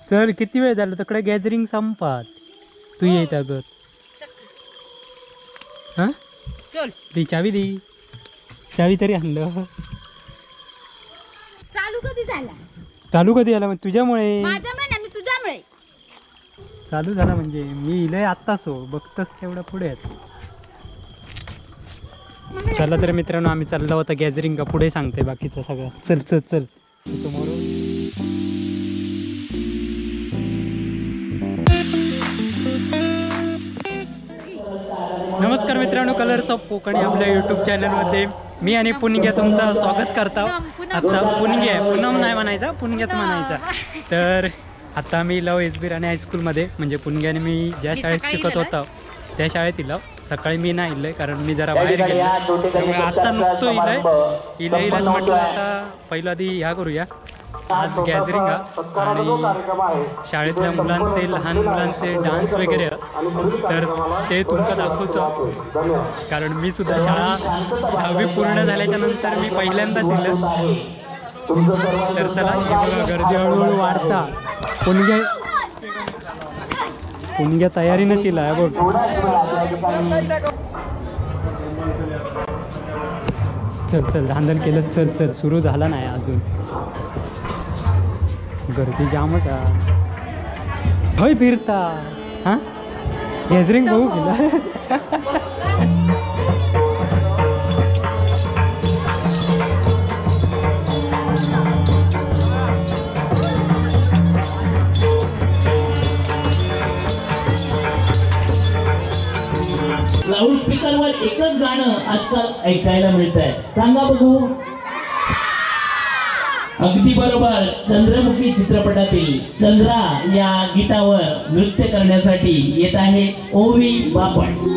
चल किती वेळ झाला तिकडे गॅदरिंग संपात तू येत अगत हा चल ती चावी दी चावी तरी आणलं चालू कधी झाला चालू कधी आला म्हणजे तुझ्यामुळे माझ्यामुळे नाही मी तुझ्यामुळे चालू झाला म्हणजे मी इलय आत्ताच हो बघतच तेवढं पुढे आहेत. चला तर मित्रांनो आम्ही चाललो होता गॅदरिंग का पुढे सांगते बाकीचं सगळं चल चल चल समोर नमस्कार मित्रांनो कलर्स ऑफ कोकणी आपल्या यूट्यूब चॅनलमध्ये मी आणि पुणग्या तुमचं स्वागत करतो. आता पुणग्या पूनम नाही म्हणायचा पुणग्याच म्हणायचा. तर आता मी लव एस बी राणे हायस्कूलमध्ये म्हणजे पुणग्याने मी ज्या शाळेत शिकत होतो त्या शाळेत इलं. सकाळी मी नाही इलंय कारण मी जरा बाहेर गेलो त्यामुळे आता नुकतो इलंच म्हटलं आता पहिलं आधी ह्या करूया आज गॅदरिंग आणि शाळेतल्या मुलांचे लहान मुलांचे डान्स वगैरे तर ते तुमका दाखवचं कारण मी सुद्धा शाळा 10वी पूर्ण झाल्याच्या नंतर मी पहिल्यांदाच इलं. तर चला हे बघा गर्दी हळूहळू वाढता पुणग्या तयारीनंच इला आहे बघ. चल चल धांदल केलं चल चल सुरू झाला नाही अजून गर्दी जामच हय फिरता हां गॅदरिंग बघू केलं लाऊडस्पीकरवर एकच गाणं आजकाल ऐकायला मिळत आहे. सांगा बघू. अगदी बरोबर. चंद्रमुखी चित्रपटातील चंद्रा या गीतावर नृत्य करण्यासाठी येत आहे ओवी बापट.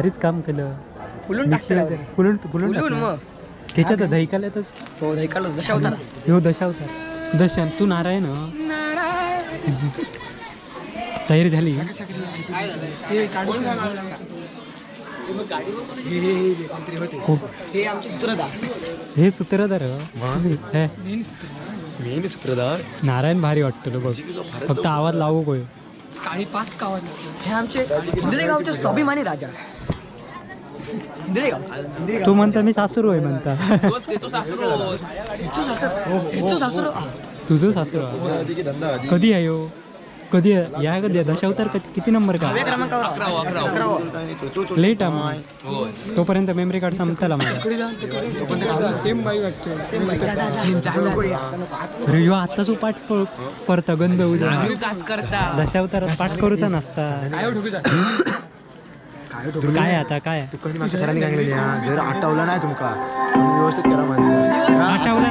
भारीच काम केलं. फुलून फुलून फुलून टाकलं. त्याच्यात दहिकाल्यातच हो ऐकायला दशा होता ना. ह्यो दशावतार दशन तू नारायण तयारी झाली. हे आमचे सूत्रधार. हे सूत्रधार हे मेन सूत्रधार नारायण भारी वाटतो बघ. फक्त आवाज लावू कोय. काळी 5 गावात हे आमचे इंद्रे गावचे स्वाभिमानी राजा. इंद्रे गाव तू म्हणता मी सासूर होय म्हणता. तुझं सासूर कधी आहे हो कधी या कधी दशावतार किती नंबर का लेट आहे तोपर्यंत मेमरी कार्ड संपताला मला. अरे ह्यो आत्ताच पाठ परत गंध उद्या दशावतार पाठ करूचा नसता. काय आता काय सरांनी काय केलं जर आठवलं नाही तुमका व्यवस्थित करा माहिती आठवलं.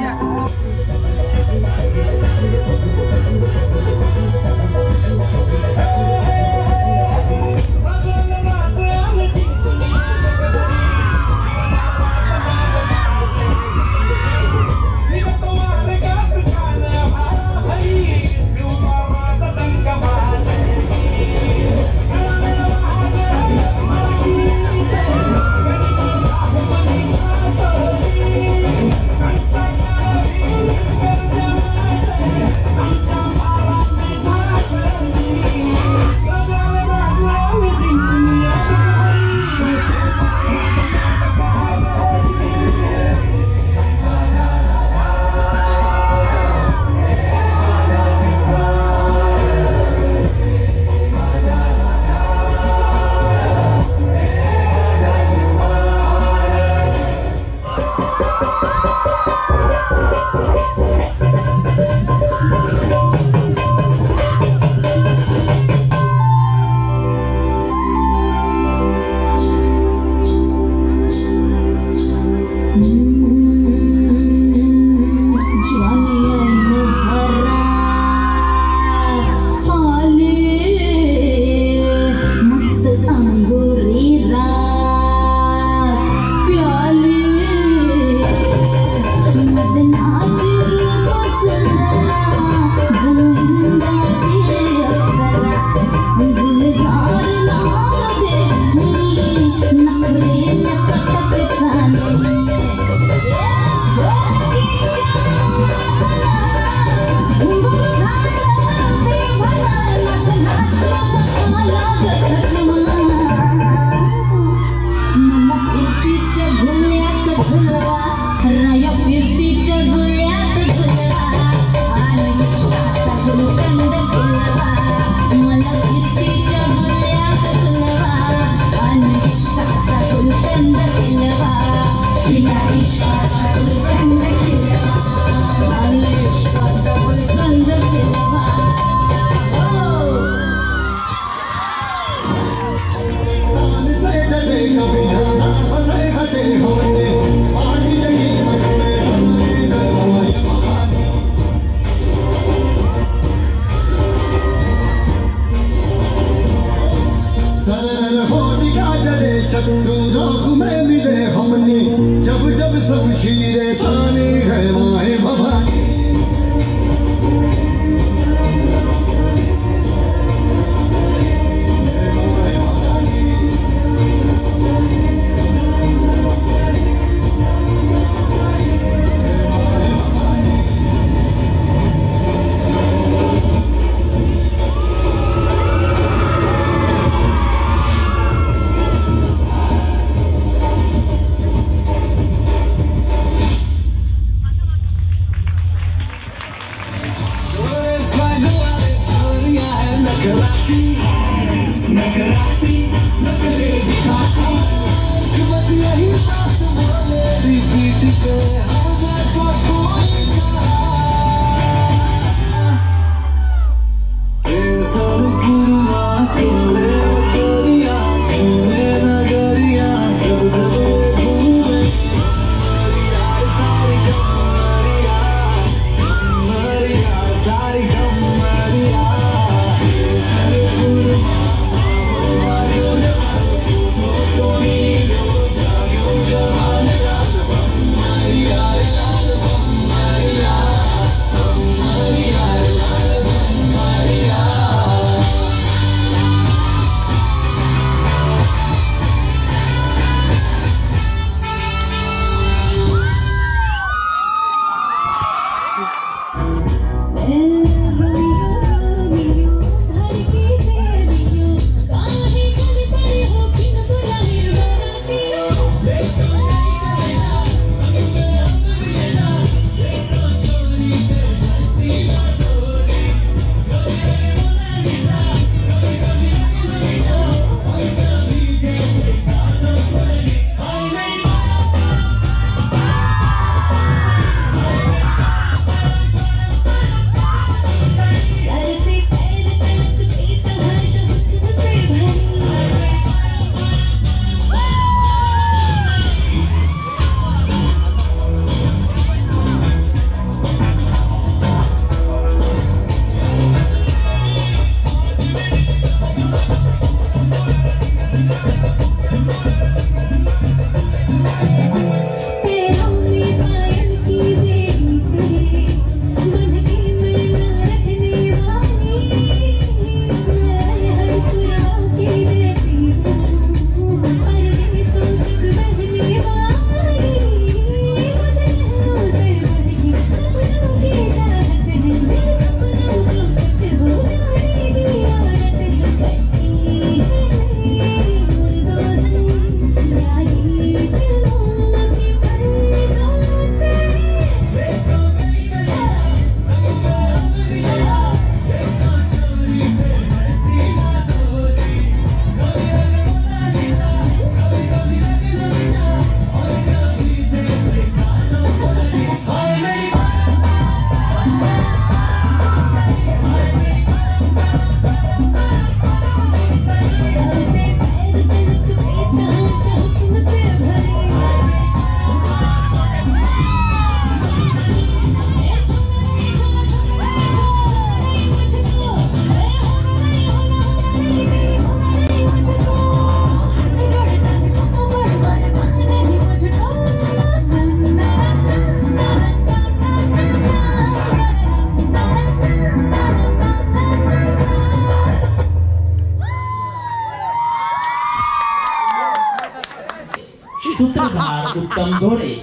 उत्तम जोडे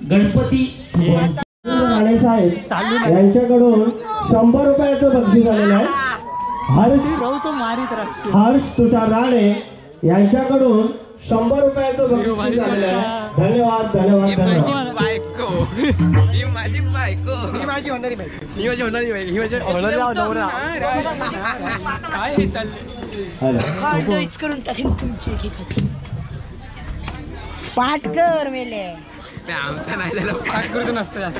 गणपती राणे साहेब चालू नाही. यांच्याकडून 100 रुपयाचं बक्षीस आलेलं आहे. तो मारीत राक्षस. हर्ष तुषार राणे यांच्याकडून 100 रुपयाचं बक्षीस आलेलं आहे. धन्यवाद धन्यवाद धन्यवाद. काय हे चाललंय? हॅलो. करून टाकेन तुमची पाठ कर मेले. पाठ करतो नसतं जास्त.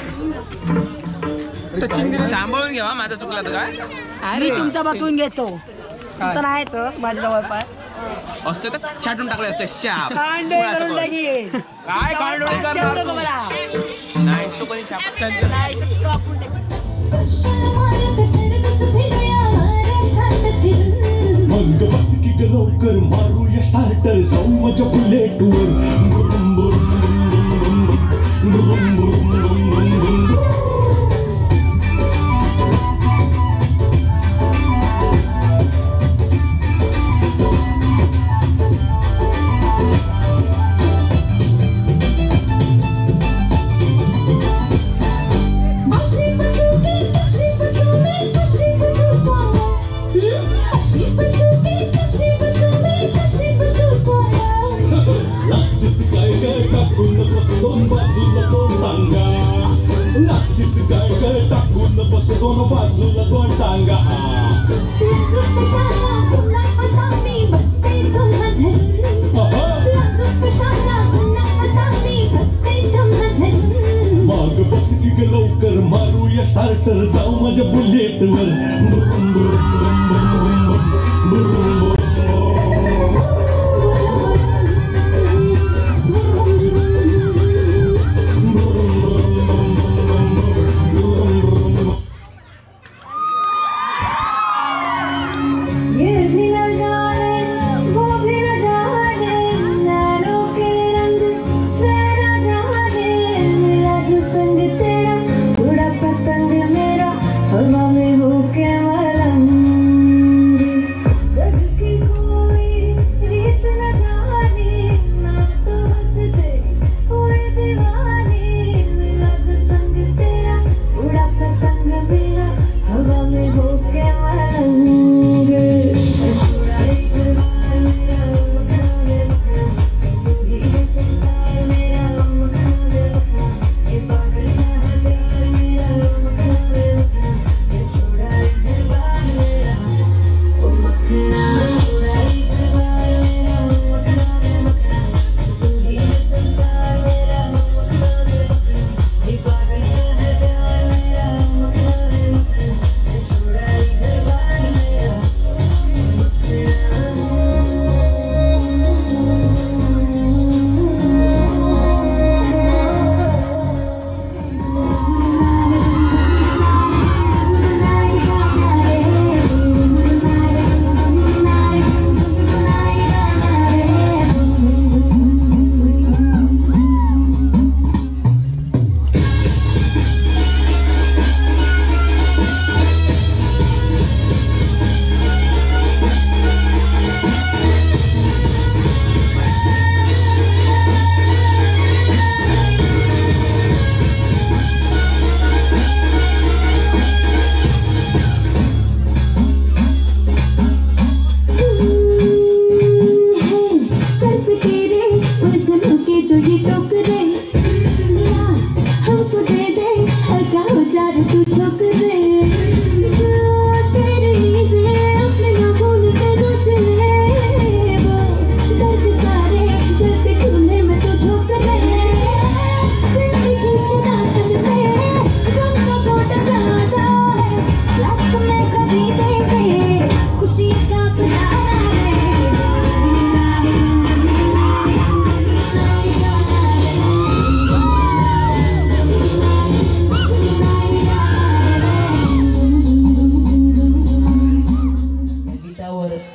सांभाळून घ्या माझा चुकला तर काय मी तुमचा बघून घेतो. तर आहेच माझ्या जवळपास असते तर छाटून टाकले असते शाप कांडे करून टाकीन. काय काढून ठेवू नको मला. नाही तो कधी छाप नाही, सगळं कापून टाकीन. मग बस की ग लवकर मारूया स्टार्टर जाऊ माझ्या बुलेटवर. मग बस की ग लवकर मारूया स्टार्टर जाऊ माझ्या बुलेटवर.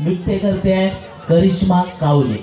नृत्य करते आहे करिश्मा कावले.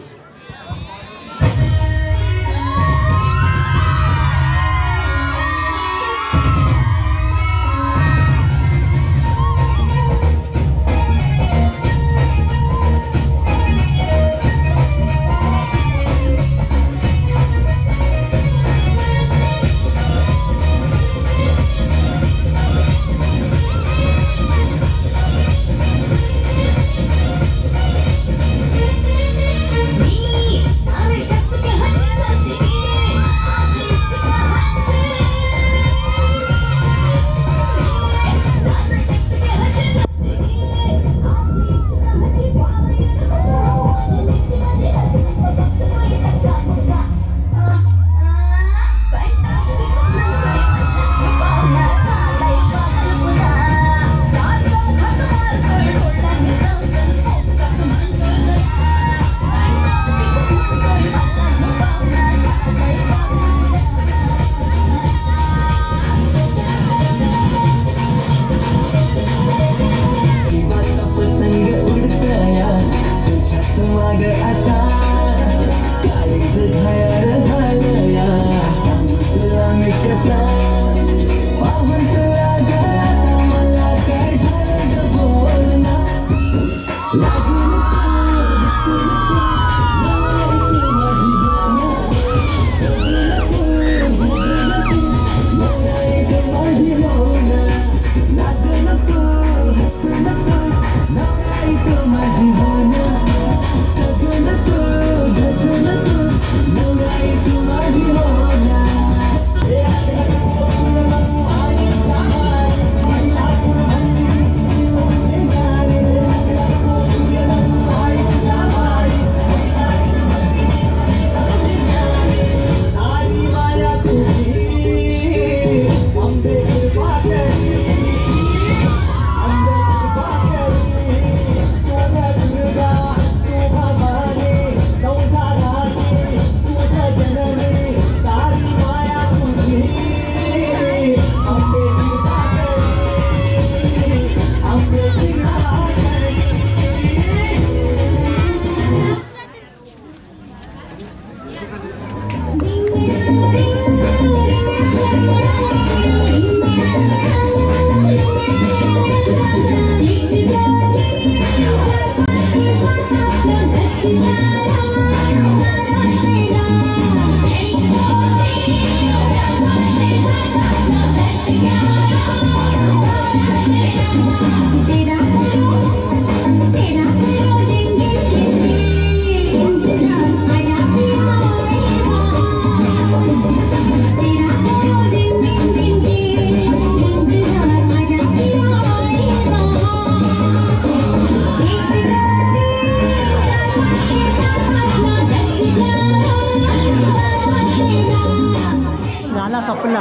झाला संपला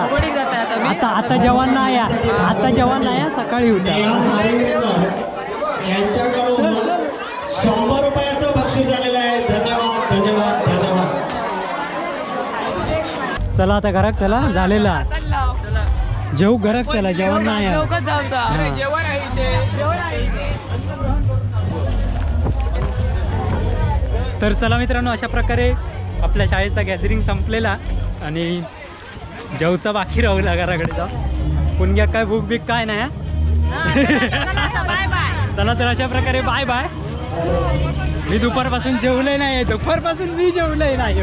आता आता जेवण नाही आता जेवण नाही सकाळी होता यांच्याकडून 100 रुपयाचं बक्षीस झालेलं आहे. धन्यवाद धन्यवाद धन्यवाद. चला आता घरात चला झालेला जेव घरात चला जेवण नाही हा. तर चला मित्रांनो अशा प्रकारे आपल्या शाळेचा गॅदरिंग संपलेला आणि जेवचा बाकी राहूला घराकडे जा पुणग्या काय भूक बीक काय नाही चला तर अशा प्रकारे बाय बाय. मी दुपारपासून जेवलंय नाही दुपारपासून मी जेवलंय नाही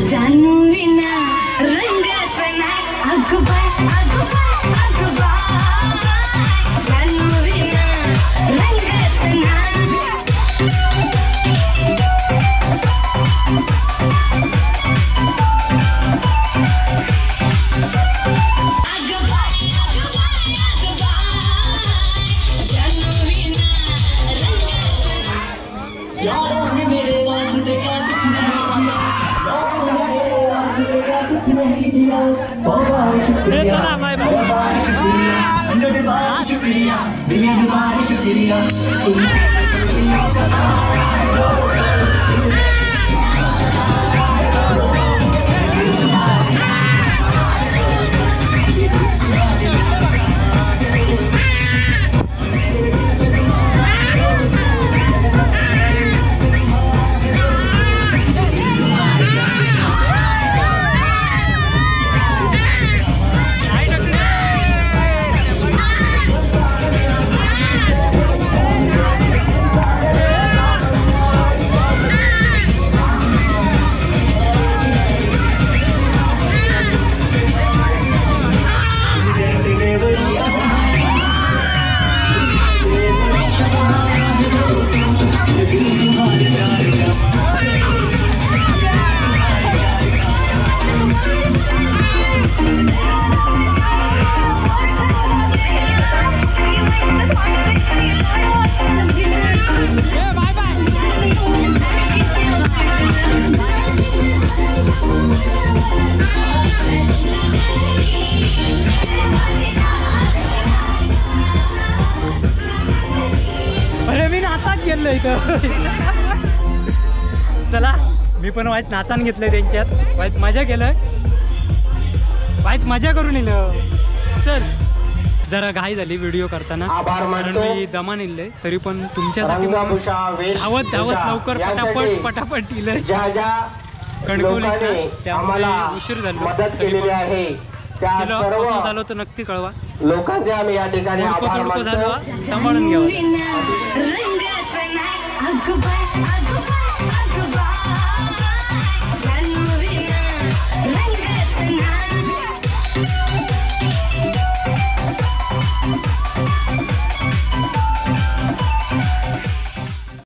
Januvina rangasana agubai Januvina rangasana चला बाय अरे मी नाचात गेलो इथं चला मी पण वाईट नाचान घेतलंय त्यांच्यात वाईट मजा केलं वाईट मजा करून येलं चल जरा घाई झाली व्हिडिओ करताना कारण मी दमा निघले तरी पण तुमच्यासाठी धावत लवकर पटापट इलंय कणकवली त्यामुळे उशीर झालो तर नक्की कळवा लोकांचे आम्ही या ठिकाणी आभार मानतो. सांभाळून घ्यावा रंगाचं नाक अगं बाय